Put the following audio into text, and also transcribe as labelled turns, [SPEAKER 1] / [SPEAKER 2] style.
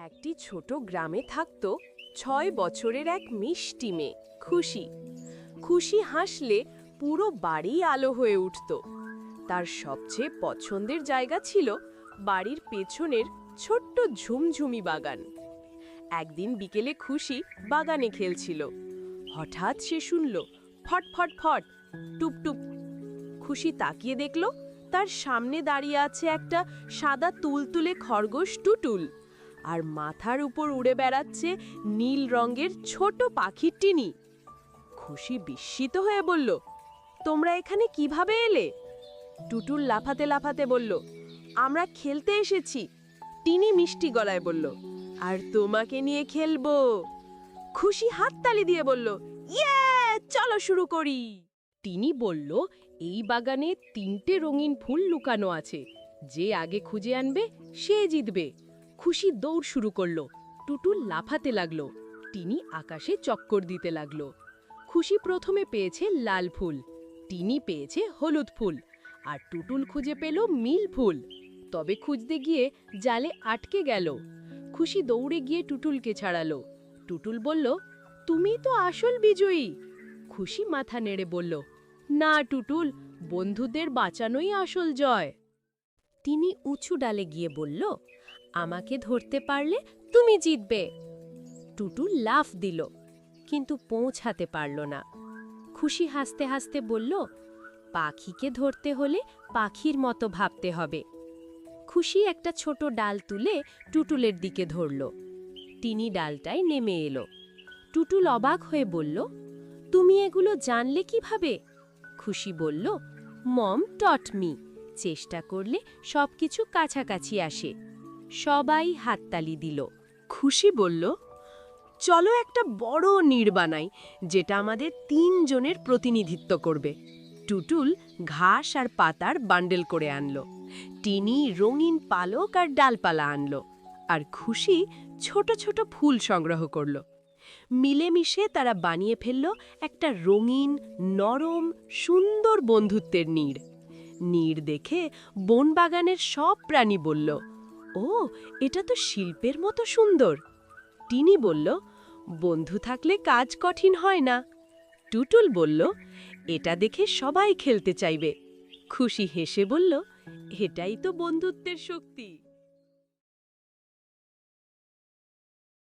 [SPEAKER 1] একটি ছোট গ্রামে থাকত 6 বছরের এক মিষ্টি মেয়ে খুশি। খুশি হাসলে পুরো বাড়ি আলো হয়ে উঠত। তার সবচেয়ে পছন্দের জায়গা ছিল বাড়ির পেছনের ছোট্ট ঝুমঝুমি বাগান। একদিন বিকেলে খুশি বাগানে খেলছিল। হঠাৎ সে শুনল ফট ফট ফট, টুপ টুপ। খুশি তাকিয়ে দেখল তার সামনে দাঁড়িয়ে আছে একটা সাদা তুলতুলে খরগোশ টুটুল, আর মাথার উপর উড়ে বেড়াচ্ছে নীল রঙের ছোট পাখির টিনি। খুশি বিস্মিত হয়ে বলল, তোমরা এখানে কিভাবে এলে? টুটুল লাফাতে লাফাতে বলল, আমরা খেলতে এসেছি। টিনি মিষ্টি গলায় বলল, আর তোমাকে নিয়ে খেলবো। খুশি হাততালি দিয়ে বলল, ইয়ে, চলো শুরু করি। টিনি বলল, এই বাগানে 3টে রঙিন ফুল লুকানো আছে, যে আগে খুঁজে আনবে সে জিতবে। খুশি দৌড় শুরু করলো। টুটুল লাফাতে লাগলো, টিনি আকাশে চক্কর দিতে লাগলো। খুশি প্রথমে পেয়েছে লাল ফুল, টিনি পেয়েছে হলুদ ফুল, আর টুটুল খুঁজে পেল নীল ফুল। তবে খুঁজতে গিয়ে জালে আটকে গেল। খুশি দৌড়ে গিয়ে টুটুলকে ছাড়ালো। টুটুল বলল, তুমি তো আসল বিজয়ী। খুশি মাথা নেড়ে বলল, না টুটুল, বন্ধুদের বাঁচানোই আসল জয়। তিনি উঁচু ডালে গিয়ে বলল, আমাকে ধরতে পারলে তুমি জিতবে। টুটুল লাফ দিল, কিন্তু পৌঁছাতে পারল না। খুশি হাসতে হাসতে বলল, পাখিকে ধরতে হলে পাখির মতো ভাবতে হবে। খুশি একটা ছোট ডাল তুলে টুটুলের দিকে ধরল। টিনি ডালটায় নেমে এলো। টুটুল অবাক হয়ে বলল, তুমি এগুলো জানলে কিভাবে? খুশি বলল, মম টট মি, চেষ্টা করলে সবকিছু কাছাকাছি আসে। সবাই হাততালি দিল। খুশি বলল, চলো একটা বড় নীড় বানাই, যেটা আমাদের 3 জনের প্রতিনিধিত্ব করবে। টুটুল ঘাস আর পাতার বান্ডেল করে আনলো। টিনি রঙিন পালক আর ডালপালা আনলো, আর খুশি ছোট ছোট ফুল সংগ্রহ করলো। মিলেমিশে তারা বানিয়ে ফেলল একটা রঙিন, নরম, সুন্দর বন্ধুত্বের নীড়। নীড় দেখে বনবাগানের সব প্রাণী বলল, ও, এটা তো শিল্পের মতো সুন্দর। টিনি বলল, বন্ধু থাকলে কাজ কঠিন হয় না। টুটুল বলল, এটা দেখে সবাই খেলতে চাইবে। খুশি হেসে বলল, এটাই তো বন্ধুত্বের শক্তি।